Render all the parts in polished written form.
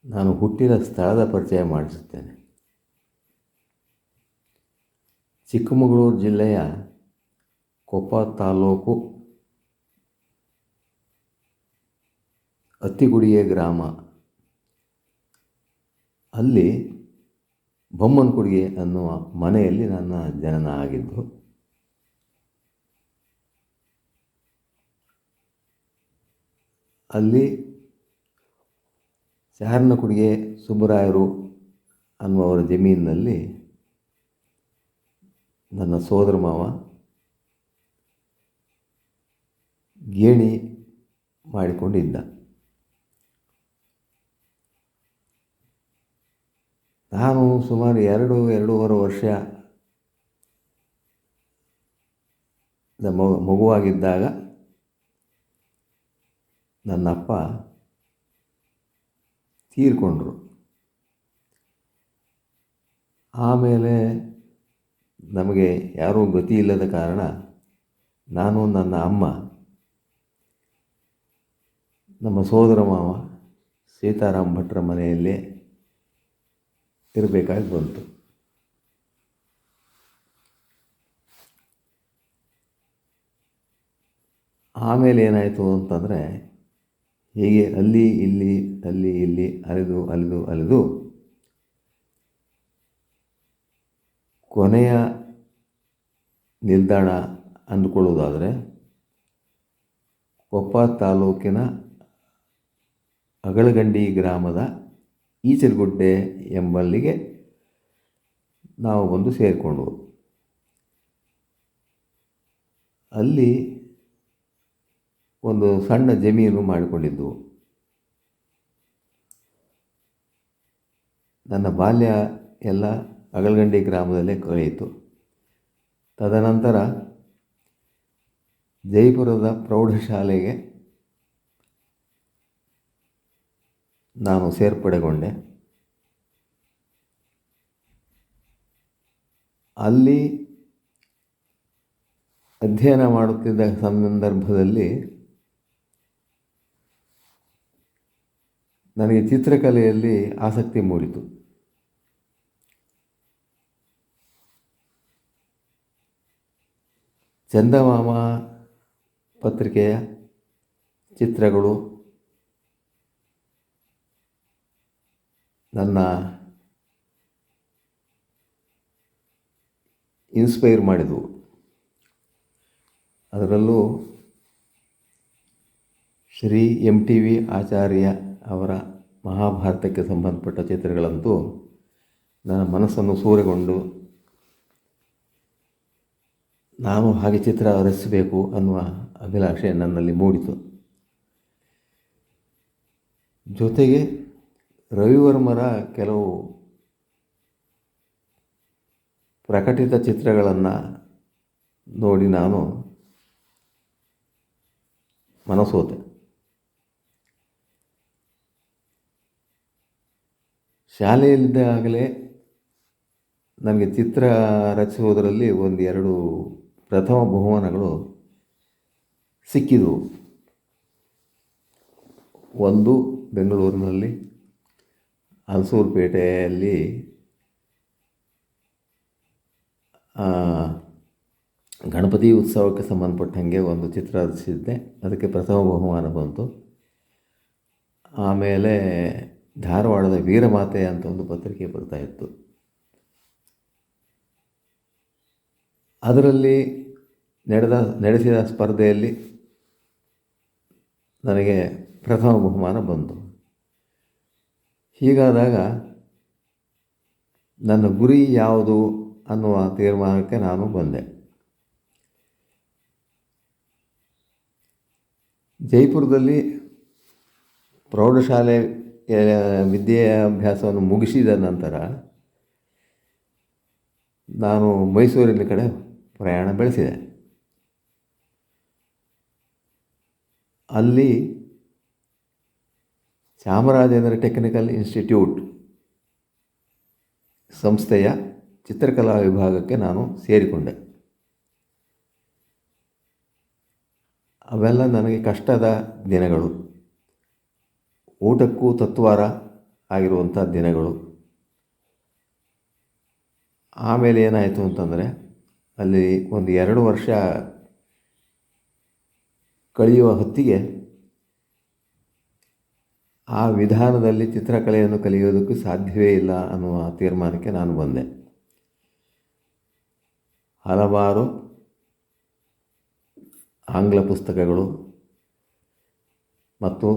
ನಾನು ಹುಟ್ಟಿದ ಸ್ಥಳದ ಪರಿಚಯ ಮಾಡಿಸುತ್ತೇನೆ. ಚಿಕ್ಕಮಗಳೂರು ಜಿಲ್ಲೆಯ ಕೊಪ್ಪ ತಾಲೂಕು ಅತ್ತಿಗುಡಿಗೆ ಗ್ರಾಮ. ಅಲ್ಲಿ ಬೊಮ್ಮನಕುಡಿಗೆ ಅನ್ನುವ ಮನೆಯಲ್ಲಿ ನನ್ನ ಜನನ ಆಗಿದ್ದು. ಅಲ್ಲಿ ಚಾರ್ನಕುಡಿಗೆ ಸುಬ್ಬರಾಯರು ಅನ್ನುವರ ಜಮೀನಿನಲ್ಲಿ ನನ್ನ ಸೋದರ ಮಾವ ಗೇಣಿ ಮಾಡಿಕೊಂಡಿದ್ದ. ನಾನು ಸುಮಾರು 2-2.5 ವರ್ಷ ಮಗುವಾಗಿದ್ದಾಗ ನನ್ನಪ್ಪ ತೀರ್ಕೊಂಡ್ರು. ಆಮೇಲೆ ನಮಗೆ ಯಾರೂ ಗತಿ ಇಲ್ಲದ ಕಾರಣ ನಾನು ನನ್ನ ಅಮ್ಮ ನಮ್ಮ ಸೋದರ ಮಾವ ಸೀತಾರಾಮ್ ಭಟ್ರ ಮನೆಯಲ್ಲೇ ಇರಬೇಕಾಗಿ ಬಂತು. ಆಮೇಲೆ ಏನಾಯಿತು ಅಂತಂದರೆ, ಹೀಗೆ ಅಲ್ಲಿ ಇಲ್ಲಿ ಅಲೆದು ಕೊನೆಯ ನಿಲ್ದಾಣ ಅಂದುಕೊಳ್ಳುವುದಾದರೆ ಕೊಪ್ಪ ತಾಲೂಕಿನ ಅಗಳಗಂಡಿ ಗ್ರಾಮದ ಈಚಲಗುಡ್ಡೆ ಎಂಬಲ್ಲಿಗೆ ನಾವು ಬಂದು ಸೇರಿಕೊಂಡವು. ಅಲ್ಲಿ ಒಂದು ಸಣ್ಣ ಜಮೀನು ಮಾಡಿಕೊಂಡಿದ್ದೆವು. ನನ್ನ ಬಾಲ್ಯ ಎಲ್ಲ ಅಗಳಗಂಡಿ ಗ್ರಾಮದಲ್ಲೇ ಕಳೆಯಿತು. ತದನಂತರ ಜೈಪುರದ ಪ್ರೌಢಶಾಲೆಗೆ ನಾನು ಸೇರ್ಪಡೆಗೊಂಡೆ. ಅಲ್ಲಿ ಅಧ್ಯಯನ ಮಾಡುತ್ತಿದ್ದ ಸಂದರ್ಭದಲ್ಲಿ ನನಗೆ ಚಿತ್ರಕಲೆಯಲ್ಲಿ ಆಸಕ್ತಿ ಮೂಡಿತು. ಚಂದಮಾಮ ಪತ್ರಿಕೆಯ ಚಿತ್ರಗಳು ನನ್ನ ಇನ್ಸ್ಪೈರ್ ಮಾಡಿದವು. ಅದರಲ್ಲೂ ಶ್ರೀ MTV ಆಚಾರ್ಯ ಅವರ ಮಹಾಭಾರತಕ್ಕೆ ಸಂಬಂಧಪಟ್ಟ ಚಿತ್ರಗಳಂತೂ ನನ್ನ ಮನಸ್ಸನ್ನು ಸೂರೆಗೊಂಡು ನಾನು ಹಾಗೆ ಚಿತ್ರ ರಚಿಸಬೇಕು ಅನ್ನುವ ಅಭಿಲಾಷೆ ನನ್ನಲ್ಲಿ ಮೂಡಿತು. ಜೊತೆಗೆ ರವಿವರ್ಮರ ಕೆಲವು ಪ್ರಕಟಿತ ಚಿತ್ರಗಳನ್ನು ನೋಡಿ ನಾನು ಮನಸೋತೆ. ಶಾಲೆಯಲ್ಲಿದ್ದಾಗಲೇ ನನಗೆ ಚಿತ್ರ ರಚಿಸುವುದರಲ್ಲಿ 1-2 ಪ್ರಥಮ ಬಹುಮಾನಗಳು ಸಿಕ್ಕಿದವು. ಒಂದು ಬೆಂಗಳೂರಿನಲ್ಲಿ ಹಲಸೂರುಪೇಟೆಯಲ್ಲಿ ಗಣಪತಿ ಉತ್ಸವಕ್ಕೆ ಸಂಬಂಧಪಟ್ಟಂಗೆ ಒಂದು ಚಿತ್ರ ರಚಿಸಿದ್ದೆ, ಅದಕ್ಕೆ ಪ್ರಥಮ ಬಹುಮಾನ ಬಂತು. ಆಮೇಲೆ ಧಾರವಾಡದ ವೀರಮಾತೆ ಅಂತ ಒಂದು ಪತ್ರಿಕೆ ಬರ್ತಾಯಿತ್ತು, ಅದರಲ್ಲಿ ನಡೆಸಿದ ಸ್ಪರ್ಧೆಯಲ್ಲಿ ನನಗೆ ಪ್ರಥಮ ಬಹುಮಾನ ಬಂತು. ಹೀಗಾದಾಗ ನನ್ನ ಗುರಿ ಯಾವುದು ಅನ್ನುವ ತೀರ್ಮಾನಕ್ಕೆ ನಾನು ಬಂದೆ. ಜೈಪುರದಲ್ಲಿ ಪ್ರೌಢಶಾಲೆ ವಿದ್ಯಾಭ್ಯಾಸವನ್ನು ಮುಗಿಸಿದ ನಂತರ ನಾನು ಮೈಸೂರಿನ ಕಡೆ ಪ್ರಯಾಣ ಬೆಳೆಸಿದೆ. ಅಲ್ಲಿ ಚಾಮರಾಜೇಂದ್ರ ಟೆಕ್ನಿಕಲ್ ಇನ್ಸ್ಟಿಟ್ಯೂಟ್ ಸಂಸ್ಥೆಯ ಚಿತ್ರಕಲಾ ವಿಭಾಗಕ್ಕೆ ನಾನು ಸೇರಿಕೊಂಡೆ. ಅವೆಲ್ಲ ನನಗೆ ಕಷ್ಟದ ದಿನಗಳು. ಊಟಕ್ಕೂ ತತ್ವಾರ ಆಗಿರುವಂಥ ದಿನಗಳು. ಆಮೇಲೆ ಏನಾಯಿತು ಅಂತಂದರೆ, ಅಲ್ಲಿ ಒಂದು 2 ವರ್ಷ ಕಳೆಯುವ ಹೊತ್ತಿಗೆ ಆ ವಿಧಾನದಲ್ಲಿ ಚಿತ್ರಕಲೆಯನ್ನು ಕಲಿಯೋದಕ್ಕೂ ಸಾಧ್ಯವೇ ಇಲ್ಲ ಅನ್ನುವ ತೀರ್ಮಾನಕ್ಕೆ ನಾನು ಬಂದೆ. ಹಲವಾರು ಆಂಗ್ಲ ಪುಸ್ತಕಗಳು ಮತ್ತು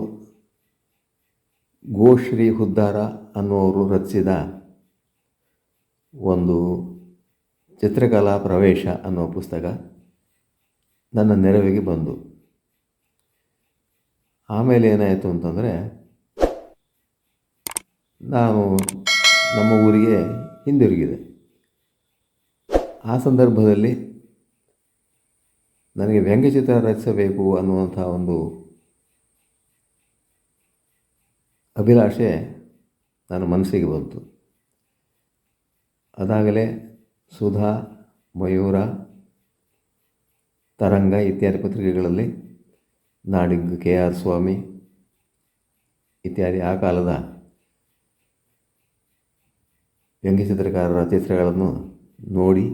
ಗೋಶ್ರೀ ಹುದ್ದಾರ ಅನ್ನುವರು ರಚಿಸಿದ ಒಂದು ಚಿತ್ರಕಲಾ ಪ್ರವೇಶ ಅನ್ನೋ ಪುಸ್ತಕ ನನ್ನ ನೆರವಿಗೆ ಬಂದು, ಆಮೇಲೆ ಏನಾಯಿತು ಅಂತಂದರೆ, ನಾನು ನಮ್ಮ ಊರಿಗೆ ಹಿಂದಿರುಗಿದೆ. ಆ ಸಂದರ್ಭದಲ್ಲಿ ನನಗೆ ವ್ಯಂಗ್ಯಚಿತ್ರ ರಚಿಸಬೇಕು ಅನ್ನುವಂಥ ಒಂದು ಅಭಿಲಾಷೆ ನನ್ನ ಮನಸ್ಸಿಗೆ ಬಂತು. ಅದಾಗಲೇ ಸುಧಾ, ಮಯೂರ, ತರಂಗ ಇತ್ಯಾದಿ ಪತ್ರಿಕೆಗಳಲ್ಲಿ ನಾಡಿಗ್, KR ಸ್ವಾಮಿ ಇತ್ಯಾದಿ ಆ ಕಾಲದ ವ್ಯಂಗ್ಯಚಿತ್ರಕಾರರ ಚಿತ್ರಗಳನ್ನು ನೋಡಿ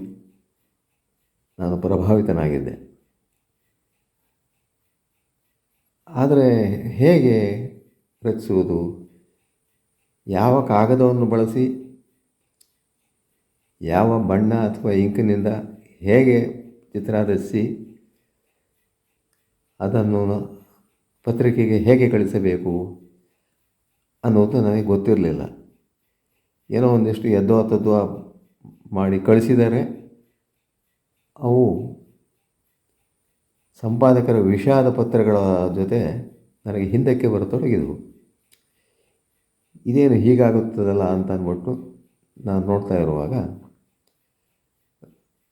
ನಾನು ಪ್ರಭಾವಿತನಾಗಿದ್ದೆ. ಆದರೆ ಹೇಗೆ ರಚಿಸುವುದು, ಯಾವ ಕಾಗದವನ್ನು ಬಳಸಿ, ಯಾವ ಬಣ್ಣ ಅಥವಾ ಇಂಕಿನಿಂದ ಹೇಗೆ ಚಿತ್ರ ರಚಿಸಿ ಅದನ್ನು ಪತ್ರಿಕೆಗೆ ಹೇಗೆ ಕಳಿಸಬೇಕು ಅನ್ನೋದು ನನಗೆ ಗೊತ್ತಿರಲಿಲ್ಲ. ಏನೋ ಒಂದಿಷ್ಟು ಯದ್ವಾತದ್ವ ಮಾಡಿ ಕಳಿಸಿದರೆ ಅವು ಸಂಪಾದಕರ ವಿಷಾದ ಪತ್ರಗಳ ಜೊತೆ ನನಗೆ ಹಿಂದಕ್ಕೆ ಬರತೊಡಗಿದವು. ಇದೇನು ಹೀಗಾಗುತ್ತದಲ್ಲ ಅಂತ ಅಂದ್ಬಿಟ್ಟು ನಾನು ನೋಡ್ತಾ ಇರುವಾಗ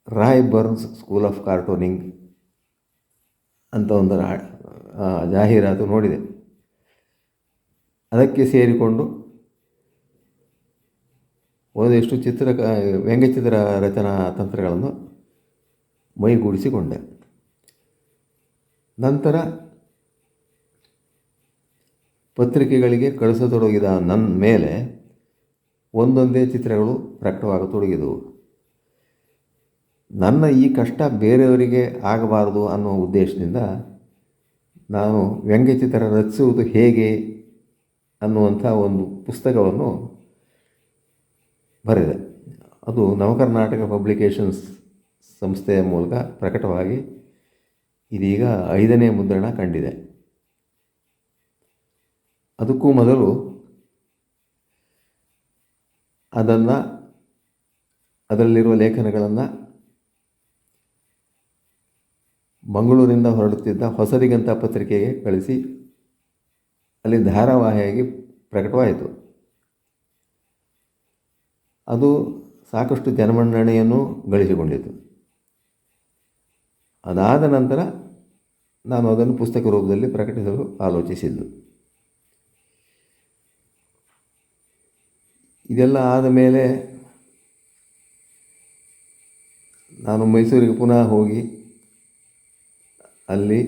Roy Burns school of cartooning ಅಂತ ಒಂದು ಜಾಹೀರಾತು ನೋಡಿದೆ. ಅದಕ್ಕೆ ಸೇರಿಕೊಂಡು ಒಂದಿಷ್ಟು ವ್ಯಂಗ್ಯಚಿತ್ರ ರಚನಾ ತಂತ್ರಗಳನ್ನು ಮೈಗೂಡಿಸಿಕೊಂಡೆ. ನಂತರ ಪತ್ರಿಕೆಗಳಿಗೆ ಕಳಿಸತೊಡಗಿದ ನನ್ನ ಮೇಲೆ ಒಂದೊಂದೇ ಚಿತ್ರಗಳು ಪ್ರಕಟವಾಗತೊಡಗಿದವು. ನನ್ನ ಈ ಕಷ್ಟ ಬೇರೆಯವರಿಗೆ ಆಗಬಾರದು ಅನ್ನೋ ಉದ್ದೇಶದಿಂದ ನಾನು ವ್ಯಂಗ್ಯಚಿತ್ರ ರಚಿಸುವುದು ಹೇಗೆ ಅನ್ನುವಂಥ ಒಂದು ಪುಸ್ತಕವನ್ನು ಬರೆದೆ. ಅದು ನವಕರ್ನಾಟಕ ಪಬ್ಲಿಕೇಶನ್ಸ್ ಸಂಸ್ಥೆಯ ಮೂಲಕ ಪ್ರಕಟವಾಗಿ ಇದೀಗ 5ನೇ ಮುದ್ರಣ ಕಂಡಿದೆ. ಅದಕ್ಕೂ ಮೊದಲು ಅದರಲ್ಲಿರುವ ಲೇಖನಗಳನ್ನು ಮಂಗಳೂರಿನಿಂದ ಹೊರಡುತ್ತಿದ್ದ ಹೊಸದಿಗಂತ ಪತ್ರಿಕೆಗೆ ಕಳಿಸಿ ಅಲ್ಲಿ ಧಾರಾವಾಹಿಯಾಗಿ ಪ್ರಕಟವಾಯಿತು. ಅದು ಸಾಕಷ್ಟು ಜನಮನ್ನಣೆಯನ್ನು ಗಳಿಸಿಕೊಂಡಿತು. ಅದಾದ ನಂತರ ನಾನು ಅದನ್ನು ಪುಸ್ತಕ ರೂಪದಲ್ಲಿ ಪ್ರಕಟಿಸಲು ಆಲೋಚಿಸಿದ್ದು. ಇದೆಲ್ಲ ಆದ ಮೇಲೆ ನಾನು ಮೈಸೂರಿಗೆ ಪುನಃ ಹೋಗಿ ಅಲ್ಲಿ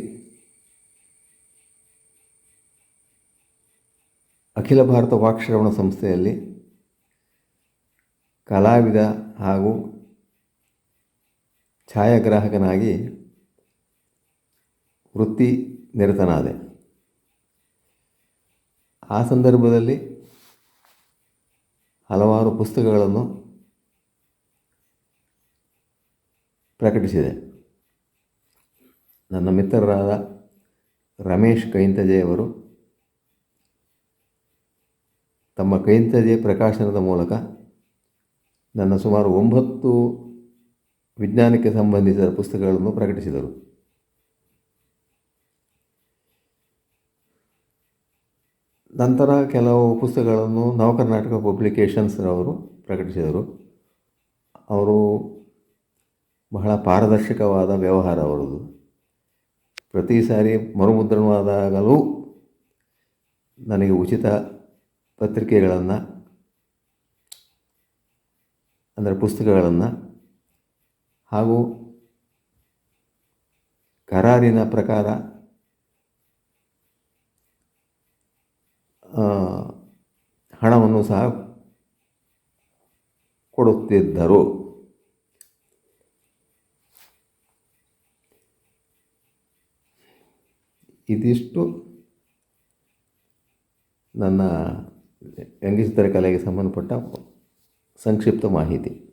ಅಖಿಲ ಭಾರತ ವಾಕ್ಶ್ರವಣ ಸಂಸ್ಥೆಯಲ್ಲಿ ಕಲಾವಿದ ಹಾಗೂ ಛಾಯಾಗ್ರಾಹಕನಾಗಿ ವೃತ್ತಿ ನಿರತನಾದೆ. ಆ ಸಂದರ್ಭದಲ್ಲಿ ಹಲವಾರು ಪುಸ್ತಕಗಳನ್ನು ಪ್ರಕಟಿಸಿದೆ. ನನ್ನ ಮಿತ್ರರಾದ ರಮೇಶ್ ಕೈಂತಜೆಯವರು ತಮ್ಮ ಕೈಂತಜೆ ಪ್ರಕಾಶನದ ಮೂಲಕ ನನ್ನ ಸುಮಾರು 9 ವಿಜ್ಞಾನಕ್ಕೆ ಸಂಬಂಧಿಸಿದ ಪುಸ್ತಕಗಳನ್ನು ಪ್ರಕಟಿಸಿದರು. ನಂತರ ಕೆಲವು ಪುಸ್ತಕಗಳನ್ನು ನವಕರ್ನಾಟಕ ಪಬ್ಲಿಕೇಶನ್ಸ್ರವರು ಪ್ರಕಟಿಸಿದರು. ಅವರು ಬಹಳ ಪಾರದರ್ಶಕವಾದ ವ್ಯವಹಾರ ಅವರದು. ಪ್ರತಿ ಸಾರಿ ಮರುಮುದ್ರಣವಾದಾಗಲೂ ನನಗೆ ಉಚಿತ ಪತ್ರಿಕೆಗಳನ್ನು, ಅಂದರೆ ಪುಸ್ತಕಗಳನ್ನು, ಹಾಗೂ ಕರಾರಿನ ಪ್ರಕಾರ ಹಣವನ್ನು ಪ್ರೋತ್ಸಾಹವನ್ನು ಸಹ ಕೊಡುತ್ತಿದ್ದರು. ಇದಿಷ್ಟು ನನ್ನ ವ್ಯಂಗ್ಯಚಿತ್ರಕಲೆಗೆ ಸಂಬಂಧಪಟ್ಟ ಸಂಕ್ಷಿಪ್ತ ಮಾಹಿತಿ.